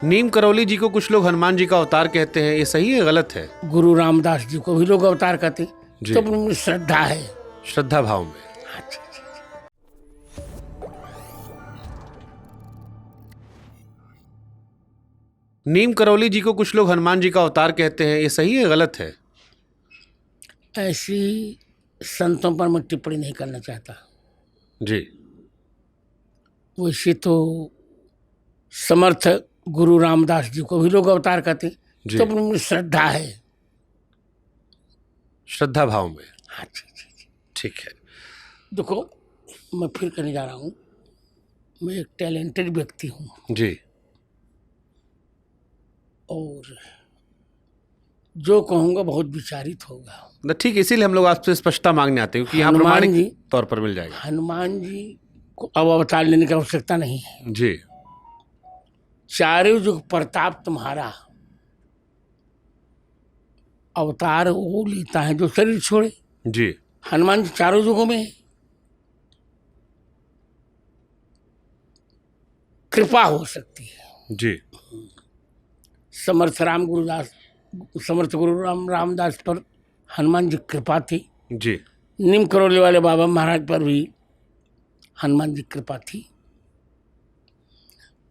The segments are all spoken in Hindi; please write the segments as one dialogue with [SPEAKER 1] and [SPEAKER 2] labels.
[SPEAKER 1] नीम करौली जी को कुछ लोग हनुमान जी का अवतार कहते हैं, ये सही है गलत है?
[SPEAKER 2] गुरु रामदास जी को भी लोग अवतार कहते
[SPEAKER 1] जी।
[SPEAKER 2] तो उनमें श्रद्धा है।
[SPEAKER 1] श्रद्धा भाव में।
[SPEAKER 2] अच्छा, अच्छा।
[SPEAKER 1] नीम करौली जी को कुछ लोग हनुमान जी का अवतार कहते हैं, ये सही है गलत है?
[SPEAKER 2] ऐसी संतों पर मैं टिप्पणी नहीं करना चाहता।
[SPEAKER 1] जी।
[SPEAKER 2] वैसे तो समर्थ गुरु रामदास जी को भी लोग अवतार कहते
[SPEAKER 1] जी।
[SPEAKER 2] तो उनमें श्रद्धा है।
[SPEAKER 1] श्रद्धा भाव में।
[SPEAKER 2] अच्छा, अच्छा।
[SPEAKER 1] ठीक है।
[SPEAKER 2] देखो, मैं फिर कहने जा रहा हूँ, मैं एक टैलेंटेड व्यक्ति हूँ
[SPEAKER 1] जी।
[SPEAKER 2] और जो कहूँगा बहुत विचारित होगा।
[SPEAKER 1] तो ठीक, इसीलिए हम लोग आपसे स्पष्टता मांगने आते हैं, क्योंकि यहाँ
[SPEAKER 2] हनुमान
[SPEAKER 1] प्रमाणिक
[SPEAKER 2] जी
[SPEAKER 1] तौर पर मिल जाएगा।
[SPEAKER 2] हनुमान जी को अब अवतार लेने की आवश्यकता नहीं है।
[SPEAKER 1] जी।
[SPEAKER 2] चारों युग प्रताप तुम्हारा, अवतार वो लेता है जो शरीर छोड़े।
[SPEAKER 1] जी।
[SPEAKER 2] हनुमान जी चारों युगों में है। कृपा हो सकती है।
[SPEAKER 1] जी।
[SPEAKER 2] समर्थ गुरु रामदास पर हनुमान जी कृपा थी।
[SPEAKER 1] जी।
[SPEAKER 2] नीम करौली वाले बाबा महाराज पर भी हनुमान जी कृपा थी।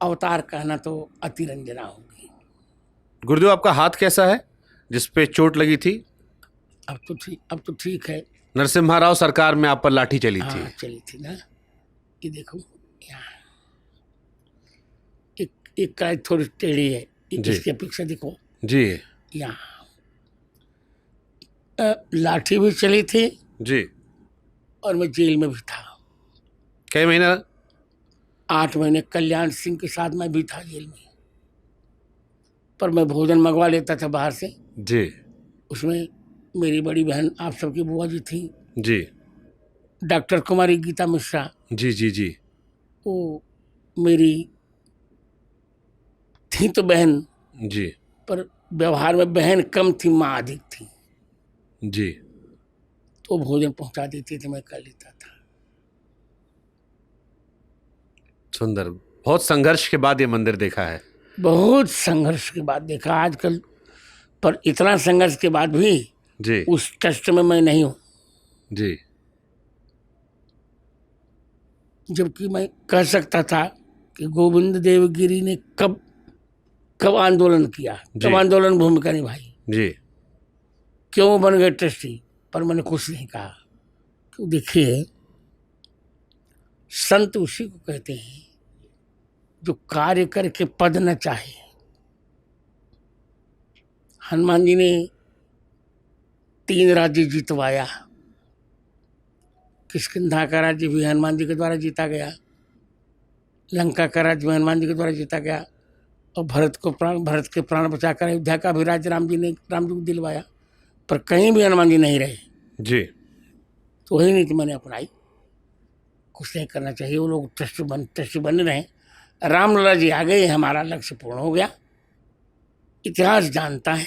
[SPEAKER 2] अवतार कहना तो अतिरंजना होगी।
[SPEAKER 1] गुरुदेव, आपका हाथ कैसा है जिस पे चोट लगी थी?
[SPEAKER 2] अब तो ठीक है।
[SPEAKER 1] नरसिम्हा राव सरकार में आप पर लाठी चली थी।
[SPEAKER 2] हाँ, चली थी ना। ये देखो, यहाँ एक काज थोड़ी टेढ़ी है।
[SPEAKER 1] जी।
[SPEAKER 2] इसके अपेक्षा देखो,
[SPEAKER 1] जी।
[SPEAKER 2] यहाँ लाठी भी चली थी
[SPEAKER 1] जी।
[SPEAKER 2] और मैं जेल में भी था।
[SPEAKER 1] कई महीना?
[SPEAKER 2] 8 महीने कल्याण सिंह के साथ मैं भी था जेल में। पर मैं भोजन मंगवा लेता था बाहर से।
[SPEAKER 1] जी।
[SPEAKER 2] उसमें मेरी बड़ी बहन, आप सबकी बुआ जी थी,
[SPEAKER 1] जी।
[SPEAKER 2] डॉक्टर कुमारी गीता मिश्रा,
[SPEAKER 1] जी। जी। जी।
[SPEAKER 2] वो मेरी थी तो बहन,
[SPEAKER 1] जी।
[SPEAKER 2] पर व्यवहार में बहन कम थी, माँ अधिक थी।
[SPEAKER 1] जी।
[SPEAKER 2] तो भोजन पहुंचा देती थी, मैं कर लेता था।
[SPEAKER 1] सुंदर। बहुत संघर्ष के बाद ये मंदिर देखा है।
[SPEAKER 2] बहुत संघर्ष के बाद देखा आजकल, पर इतना संघर्ष के बाद भी
[SPEAKER 1] जी।
[SPEAKER 2] उस कष्ट में मैं नहीं हूँ।
[SPEAKER 1] जी।
[SPEAKER 2] जबकि मैं कह सकता था कि गोविंद देवगिरी ने कब आंदोलन किया, कब आंदोलन भूमिका निभाई,
[SPEAKER 1] जी।
[SPEAKER 2] क्यों बन गए ट्रस्टी, पर मैंने कुछ नहीं कहा। तो देखिए, संत उसी को कहते हैं जो कार्य करके पद न चाहे। हनुमान जी ने 3 राज्य जीतवाया। किष्किंधा का राज्य भी हनुमान जी के द्वारा जीता गया, लंका का राज्य भी हनुमान जी के द्वारा जीता गया, और भरत के प्राण बचाकर अयोध्या का भी राज्य राम जी को दिलवाया। पर कहीं भी हनुमान जी नहीं रहे।
[SPEAKER 1] जी।
[SPEAKER 2] तो वही नीति मैंने अपनाई, कुछ नहीं करना चाहिए। वो लोग ट्रस्टी बने रहे। रामलला जी आ गए, हमारा लक्ष्य पूर्ण हो गया। इतिहास जानता है,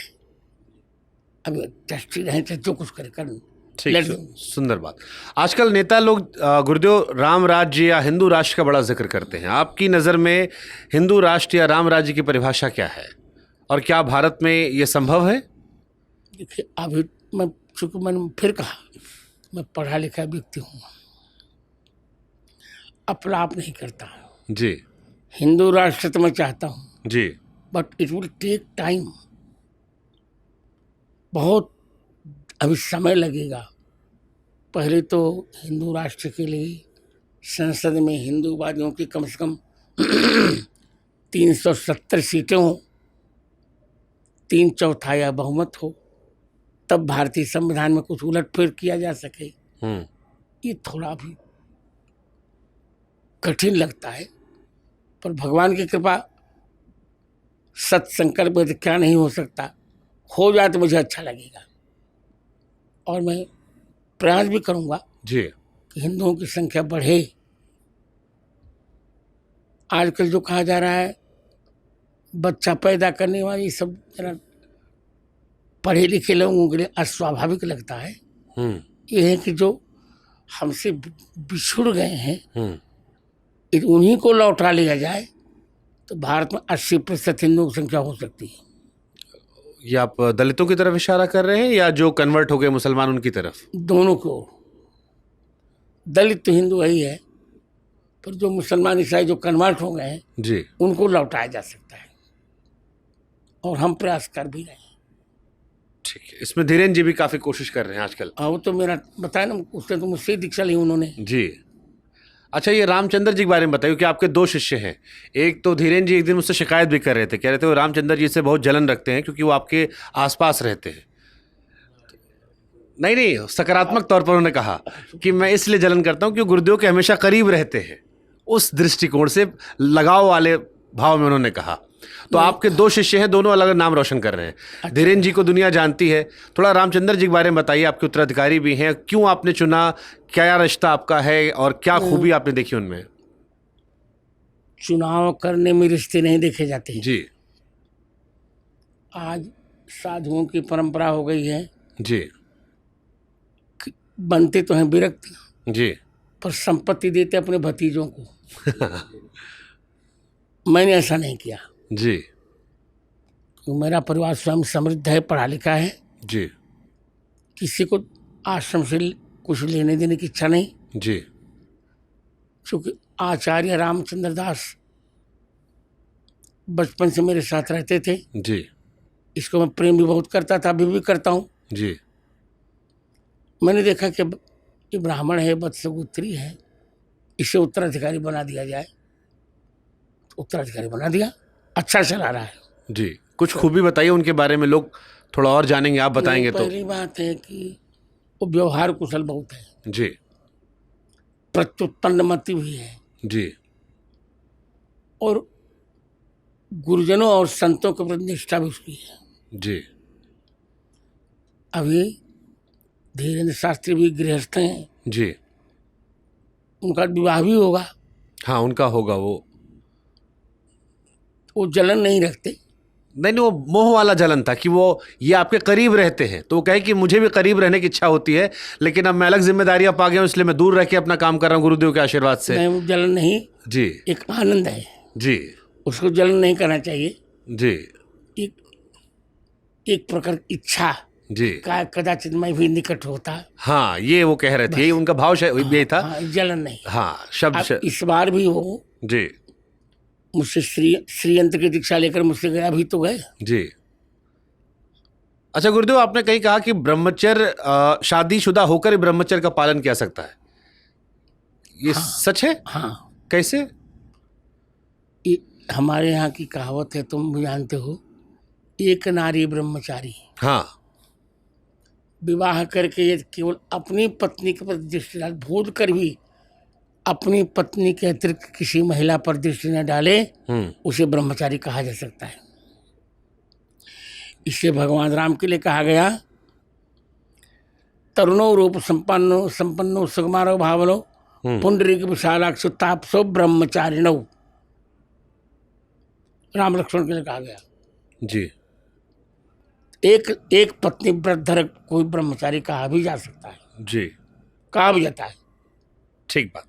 [SPEAKER 2] अब ट्रस्टी रहे चाहे जो कुछ करे कर।
[SPEAKER 1] ठीक। सुंदर बात। आजकल नेता लोग गुरुदेव राम राज्य या हिंदू राष्ट्र का बड़ा जिक्र करते हैं। आपकी नज़र में हिंदू राष्ट्र या राम राज्य की परिभाषा क्या है, और क्या भारत में ये संभव है?
[SPEAKER 2] देखिए, अभी चूँकि मैंने फिर कहा, मैं पढ़ा लिखा व्यक्ति हूँ, अपलाप नहीं करता।
[SPEAKER 1] जी।
[SPEAKER 2] हिंदू राष्ट्र तो मैं चाहता हूँ
[SPEAKER 1] जी।
[SPEAKER 2] But it will take time. बहुत अभी समय लगेगा। पहले तो हिंदू राष्ट्र के लिए संसद में हिंदूवादियों की कम से कम 370 सीटें हों, 3/4 बहुमत हो, तब भारतीय संविधान में कुछ उलटफेर किया जा सके। ये थोड़ा भी कठिन लगता है, पर भगवान की कृपा, सत्संकल्प है तो क्या नहीं हो सकता। हो जाए तो मुझे अच्छा लगेगा, और मैं प्रयास भी करूंगा
[SPEAKER 1] जी
[SPEAKER 2] कि हिंदुओं की संख्या बढ़े। आजकल जो कहा जा रहा है, बच्चा पैदा करने वाली सब जरा पढ़े लिखे लोगों के लिए अस्वाभाविक लगता है। ये है कि जो हमसे बिछुड़ गए हैं, उन्हीं को लौटा लिया जाए तो भारत में 80% हिंदुओं की संख्या हो सकती है।
[SPEAKER 1] ये आप दलितों की तरफ इशारा कर रहे हैं या जो कन्वर्ट हो गए मुसलमान उनकी तरफ?
[SPEAKER 2] दोनों को। दलित तो हिंदू ही है, पर जो मुसलमान ईसाई जो कन्वर्ट हो गए हैं
[SPEAKER 1] जी
[SPEAKER 2] उनको लौटाया जा सकता है, और हम प्रयास कर भी रहे हैं।
[SPEAKER 1] ठीक है, इसमें धीरेन्द्र जी भी काफ़ी कोशिश कर रहे हैं आजकल।
[SPEAKER 2] वो तो मेरा बताया ना, उसने तो मुझसे ही दीक्षा ली उन्होंने।
[SPEAKER 1] जी। अच्छा, ये रामचंद्र जी के बारे में बताइए कि आपके दो शिष्य हैं। एक तो धीरेन्द्र जी एक दिन मुझसे शिकायत भी कर रहे थे, कह रहे थे वो रामचंद्र जी से बहुत जलन रखते हैं क्योंकि वो आपके आसपास रहते हैं। नहीं नहीं, सकारात्मक तौर पर उन्होंने कहा कि मैं इसलिए जलन करता हूँ क्योंकि गुरुदेव के हमेशा करीब रहते हैं, उस दृष्टिकोण से लगाव वाले भाव में उन्होंने कहा। तो आपके दो शिष्य हैं, दोनों अलग नाम रोशन कर रहे हैं। धीरेन्द्र जी को दुनिया जानती है, थोड़ा रामचंद्र जी के बारे में बताइए। आपके उत्तराधिकारी भी हैं, क्यों आपने चुना, क्या रिश्ता आपका है और क्या खूबी आपने देखी उनमें?
[SPEAKER 2] चुनाव करने में रिश्ते नहीं देखे जाते
[SPEAKER 1] जी
[SPEAKER 2] आज साधुओं की परंपरा हो गई है,
[SPEAKER 1] जी
[SPEAKER 2] बनते तो हैं विरक्त,
[SPEAKER 1] जी
[SPEAKER 2] पर संपत्ति देते अपने भतीजों को। मैंने ऐसा नहीं किया।
[SPEAKER 1] जी
[SPEAKER 2] तो मेरा परिवार स्वयं समृद्ध है, पढ़ा लिखा है,
[SPEAKER 1] जी
[SPEAKER 2] किसी को आश्रम से कुछ लेने देने की इच्छा नहीं।
[SPEAKER 1] जी
[SPEAKER 2] क्योंकि आचार्य रामचंद्र दास बचपन से मेरे साथ रहते थे,
[SPEAKER 1] जी
[SPEAKER 2] इसको मैं प्रेम भी बहुत करता था, अभी भी करता हूँ।
[SPEAKER 1] जी
[SPEAKER 2] मैंने देखा कि ये ब्राह्मण है, वत्सगोत्री है, इसे उत्तराधिकारी बना दिया जाए, तो उत्तराधिकारी बना दिया। अच्छा चला रहा है।
[SPEAKER 1] जी कुछ खूबी बताइए उनके बारे में, लोग थोड़ा और जानेंगे, आप बताएंगे तो।
[SPEAKER 2] पहली बात है कि वो व्यवहार कुशल बहुत है,
[SPEAKER 1] जी
[SPEAKER 2] प्रत्युत्पन्नमति भी है,
[SPEAKER 1] जी
[SPEAKER 2] और गुरुजनों और संतों के प्रति निष्ठा भी उसकी है।
[SPEAKER 1] जी
[SPEAKER 2] अभी धीरेन्द्र शास्त्री भी गृहस्थ हैं,
[SPEAKER 1] जी
[SPEAKER 2] उनका विवाह भी होगा।
[SPEAKER 1] हाँ, उनका होगा।
[SPEAKER 2] वो जलन नहीं रखते।
[SPEAKER 1] नहीं, वो मोह वाला जलन था कि वो ये आपके करीब रहते हैं, तो वो कहे कि मुझे भी करीब रहने की इच्छा होती है, लेकिन अब मैं अलग जिम्मेदारियां पा गया हूं, इसलिए मैं दूर रह के अपना काम कर रहा हूं गुरुदेव के आशीर्वाद से।
[SPEAKER 2] नहीं, वो जलन नहीं,
[SPEAKER 1] जी
[SPEAKER 2] एक आनंद है,
[SPEAKER 1] जी
[SPEAKER 2] उसको जलन नहीं करना चाहिए।
[SPEAKER 1] जी
[SPEAKER 2] एक प्रकार की इच्छा
[SPEAKER 1] जी
[SPEAKER 2] का कदाचित मैं भी निकट होता।
[SPEAKER 1] हाँ, ये वो कह रहे थे, यही उनका भाव शायद यही था।
[SPEAKER 2] हाँ, जलन नहीं।
[SPEAKER 1] हाँ, शब्द
[SPEAKER 2] इस बार भी वो
[SPEAKER 1] जी
[SPEAKER 2] मुझसे श्रीयंत्र की दीक्षा लेकर मुझसे गया, अभी तो गए।
[SPEAKER 1] जी। अच्छा गुरुदेव, आपने कहीं कहा कि ब्रह्मचर्य, शादीशुदा होकर ही ब्रह्मचर्य का पालन किया सकता है, ये सच है?
[SPEAKER 2] हाँ,
[SPEAKER 1] कैसे?
[SPEAKER 2] ये हमारे यहाँ की कहावत है, तुम भी जानते हो, एक नारी ब्रह्मचारी।
[SPEAKER 1] हाँ
[SPEAKER 2] विवाह करके ये केवल अपनी पत्नी के प्रति दृष्टि डाल, भूल कर भी अपनी पत्नी के अतिरिक्त किसी महिला पर दृष्टि न डाले, उसे ब्रह्मचारी कहा जा सकता है। इसे भगवान राम के लिए कहा गया, तरुणो रूप संपन्नो सुकुमारो भावनो पुंडरीक विशालाक्षु तापसो ब्रह्मचारिणो। राम लक्ष्मण के लिए कहा गया।
[SPEAKER 1] जी
[SPEAKER 2] एक पत्नी व्रत धर कोई ब्रह्मचारी कहा भी जा सकता है,
[SPEAKER 1] जी,
[SPEAKER 2] कहा भी जाता है।
[SPEAKER 1] ठीक बात।